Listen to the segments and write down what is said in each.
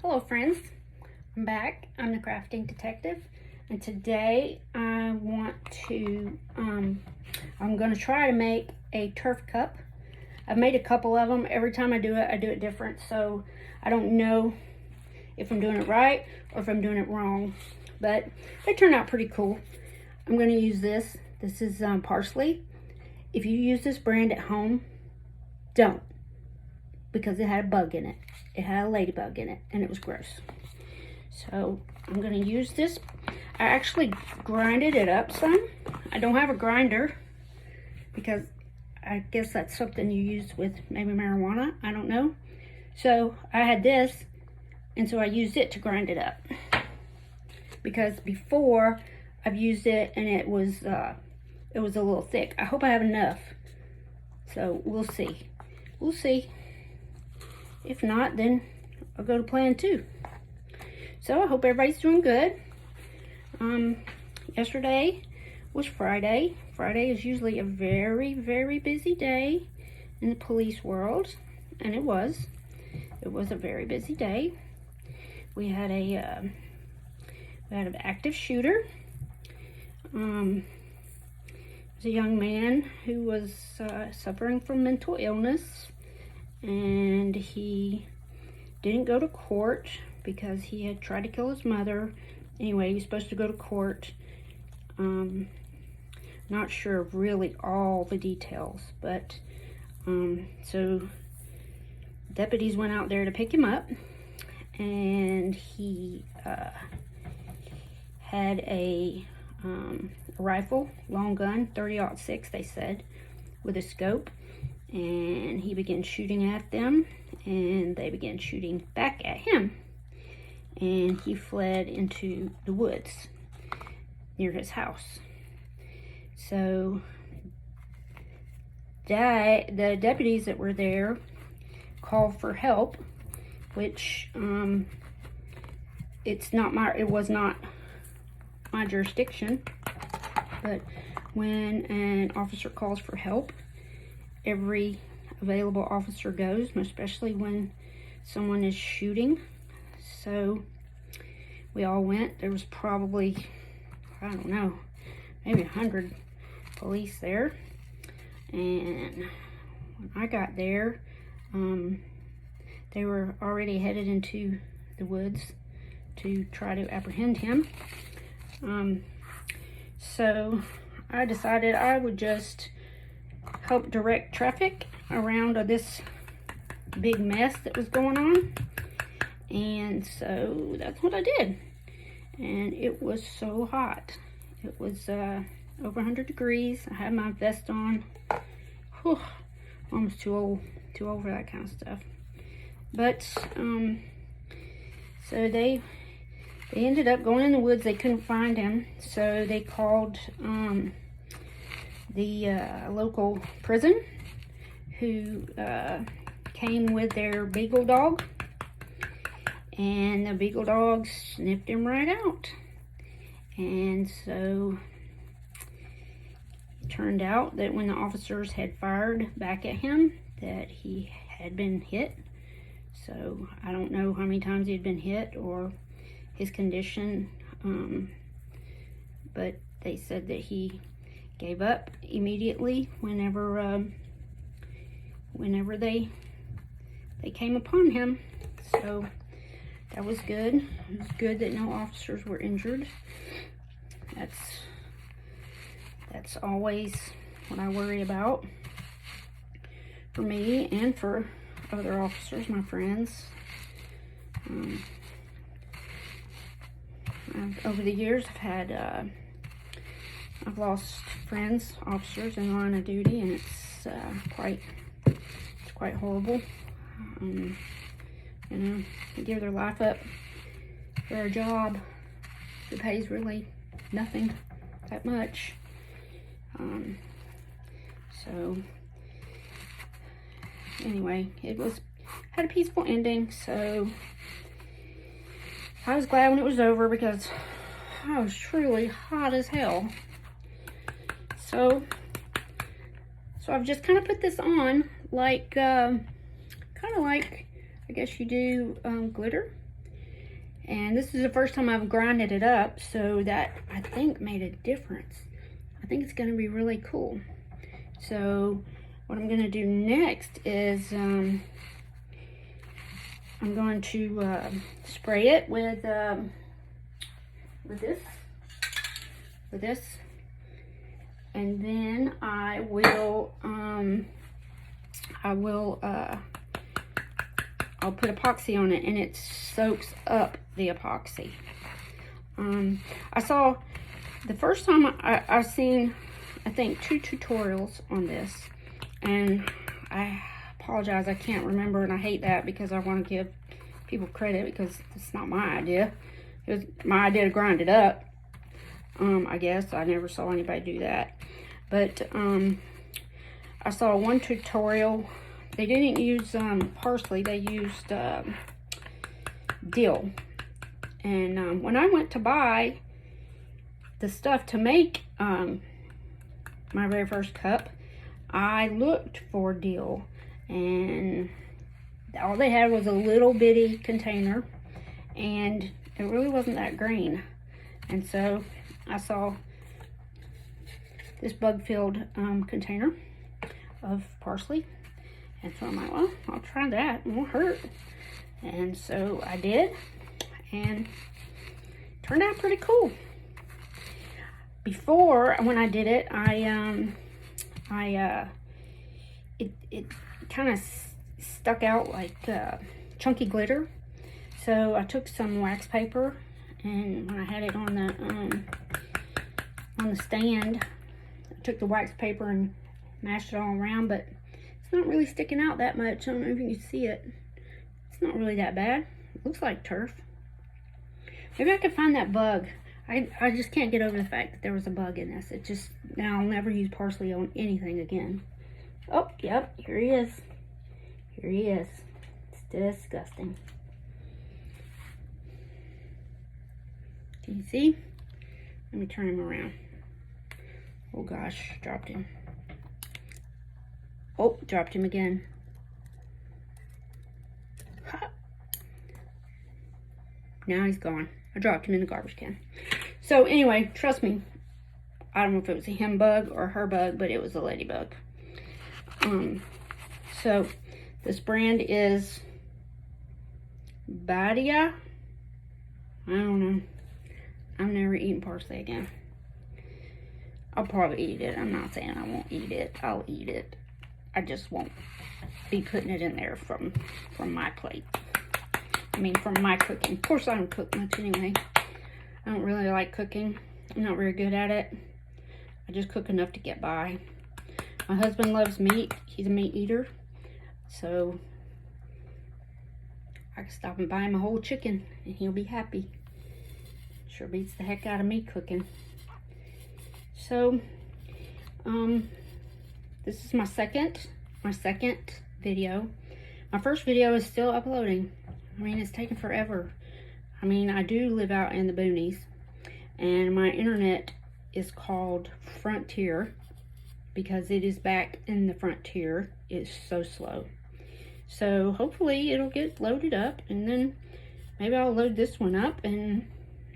Hello friends, I'm back. I'm the crafting detective, and today I'm going to try to make a turf cup. I've made a couple of them. Every time I do it different, so I don't know if I'm doing it right or if I'm doing it wrong, but they turn out pretty cool. I'm going to use this. This is parsley. If you use this brand at home, don't, because it had a bug in it. It had a ladybug in it, and it was gross. So I'm going to use this. I actually grinded it up some. I don't have a grinder because I guess that's something you use with maybe marijuana. I don't know. So I had this, and so I used it to grind it up. Because before I've used it, and it was a little thick. I hope I have enough. So we'll see. We'll see. If not, then I'll go to plan 2. So I hope everybody's doing good. Yesterday was Friday. Friday is usually a very, very busy day in the police world, and it was. It was a very busy day. We had an active shooter. It was a young man who was suffering from mental illness, and he didn't go to court because he had tried to kill his mother. Anyway, he was supposed to go to court. Not sure of really all the details, but so deputies went out there to pick him up, and he had a rifle, long gun, 30-06 they said, with a scope, and he began shooting at them, and they began shooting back at him, and he fled into the woods near his house. So the deputies that were there called for help, which it was not my jurisdiction, but when an officer calls for help, every available officer goes, especially when someone is shooting. So we all went. There was probably, I don't know, maybe 100 police there. And when I got there, they were already headed into the woods to try to apprehend him. So I decided I would just help direct traffic around this big mess that was going on. And so that's what I did. And it was so hot. It was over 100 degrees. I had my vest on. Whew, almost too old for that kind of stuff. But so they ended up going in the woods. They couldn't find him, so they called the local prison, who came with their beagle dog, and the beagle dog sniffed him right out. And so it turned out that when the officers had fired back at him, that he had been hit. So I don't know how many times he had been hit or his condition, but they said that he gave up immediately whenever they came upon him. So that was good. It was good that no officers were injured. That's always what I worry about for me and for other officers, my friends. Over the years, I've lost friends, officers in the line of duty, and it's quite horrible. They give their life up for a job that pays really nothing that much. So anyway, had a peaceful ending. So I was glad when it was over, because I was truly hot as hell. So I've just kind of put this on like, kind of like, I guess you do glitter. And this is the first time I've grinded it up, so that I think made a difference. I think it's going to be really cool. So what I'm going to do next is I'm going to spray it with this, and then I'll put epoxy on it, and it soaks up the epoxy. I saw the first time I've seen, I think, 2 tutorials on this, and I apologize, I can't remember, and I hate that because I want to give people credit because it's not my idea. It was my idea to grind it up. I guess I never saw anybody do that, but I saw one tutorial. They didn't use parsley, they used dill. And when I went to buy the stuff to make my very first cup, I looked for dill, and all they had was a little bitty container, and it really wasn't that green. And so I saw this bug-filled container of parsley, and so I'm like, well, I'll try that, it won't hurt. And so I did, and it turned out pretty cool. Before, when I did it, it kind of stuck out like chunky glitter. So I took some wax paper, and when I had it on the stand, I took the wax paper and mashed it all around, but it's not really sticking out that much. I don't know if you can see it. It's not really that bad. It looks like turf. Maybe I could find that bug. I just can't get over the fact that there was a bug in this. It just, now I'll never use parsley on anything again. Oh, yep, here he is. Here he is. It's disgusting. Can you see? Let me turn him around. Oh gosh, dropped him. Oh, dropped him again. Ha. Now he's gone. I dropped him in the garbage can. So anyway, trust me, I don't know if it was a him bug or her bug, but it was a ladybug. So this brand is Badia. I don't know. I'm never eating parsley again. I'll probably eat it. I'm not saying I won't eat it. I'll eat it. I just won't be putting it in there from my plate. I mean, from my cooking. Of course, I don't cook much anyway. I don't really like cooking. I'm not very good at it. I just cook enough to get by. My husband loves meat. He's a meat eater. So I can stop and buy him a whole chicken and he'll be happy. Sure beats the heck out of me cooking. So, this is my second video. My first video is still uploading. I mean, it's taken forever. I mean, I do live out in the boonies, and my internet is called Frontier because it is back in the frontier. It's so slow. So hopefully it'll get loaded up, and then maybe I'll load this one up, and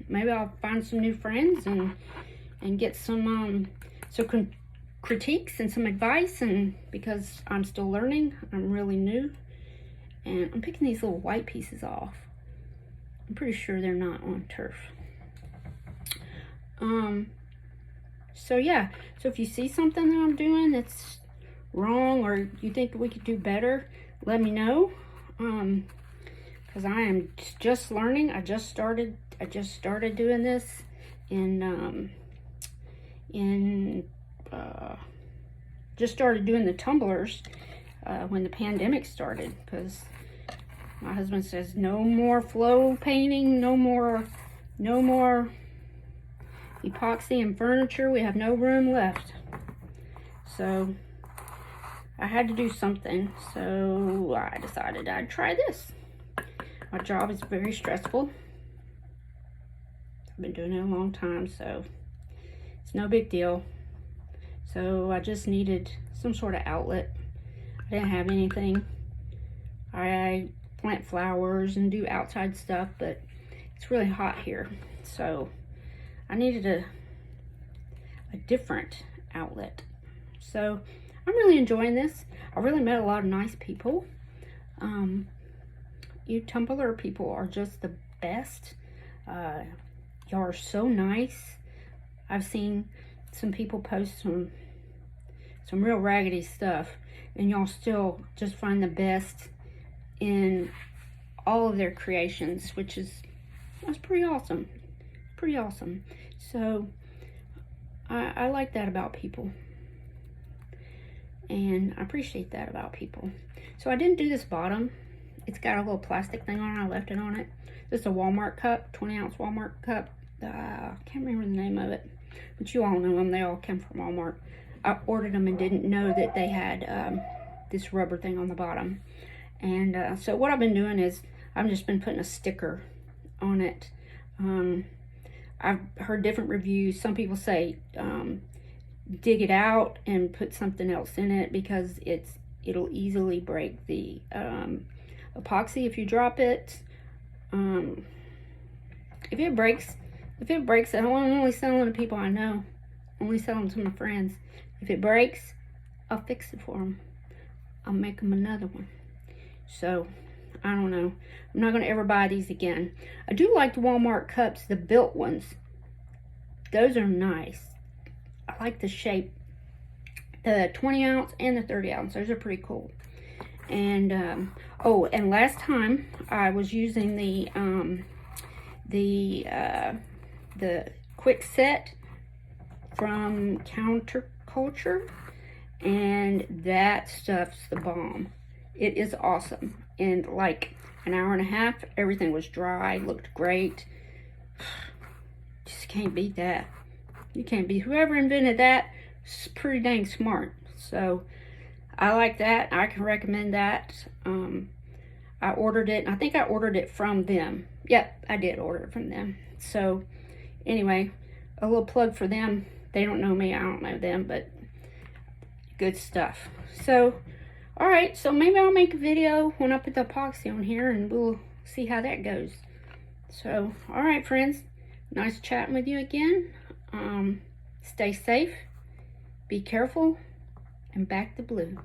maybe I'll find some new friends and get some critiques and some advice. And because I'm still learning, I'm really new, and I'm picking these little white pieces off. I'm pretty sure they're not on turf. So yeah, so if you see something that I'm doing that's wrong, or you think we could do better, let me know. Because I am just learning. I just started doing this just started doing the tumblers when the pandemic started, because my husband says no more flow painting, no more epoxy and furniture. We have no room left. So I had to do something. So I decided I'd try this. My job is very stressful. I've been doing it a long time, so it's no big deal. So I just needed some sort of outlet. I didn't have anything. I plant flowers and do outside stuff, but It's really hot here, so I needed a different outlet. So I'm really enjoying this. I really met a lot of nice people. You Tumbler people are just the best. Y'all are so nice. I've seen some people post some real raggedy stuff, and y'all still just find the best in all of their creations, that's pretty awesome. Pretty awesome. So I like that about people, and I appreciate that about people. So I didn't do this bottom. It's got a little plastic thing on it. I left it on it. This is a Walmart cup, 20-ounce Walmart cup. I can't remember the name of it, but you all know them. They all come from Walmart. I ordered them and didn't know that they had this rubber thing on the bottom. And so what I've been doing is I've just been putting a sticker on it. I've heard different reviews. Some people say dig it out and put something else in it because it'll easily break the epoxy if you drop it. If it breaks, I don't only sell them to people I know. Only sell them to my friends. If it breaks, I'll fix it for them. I'll make them another one. So I don't know. I'm not going to ever buy these again. I do like the Walmart cups, the built ones. Those are nice. I like the shape. The 20-ounce and the 30-ounce. Those are pretty cool. And oh, and last time I was using the quick set from Counterculture, and that stuff's the bomb. It is awesome. In like an hour and a half, everything was dry, looked great. Just can't beat that. You can't beat whoever invented that. It's pretty dang smart. So I like that. I can recommend that. I ordered it. I think I ordered it from them. Yep, I did order it from them. So anyway, a little plug for them. They don't know me. I don't know them, but good stuff. So all right, so maybe I'll make a video when I put the epoxy on here, and we'll see how that goes. So all right, friends, nice chatting with you again. Stay safe, be careful, and back the blue.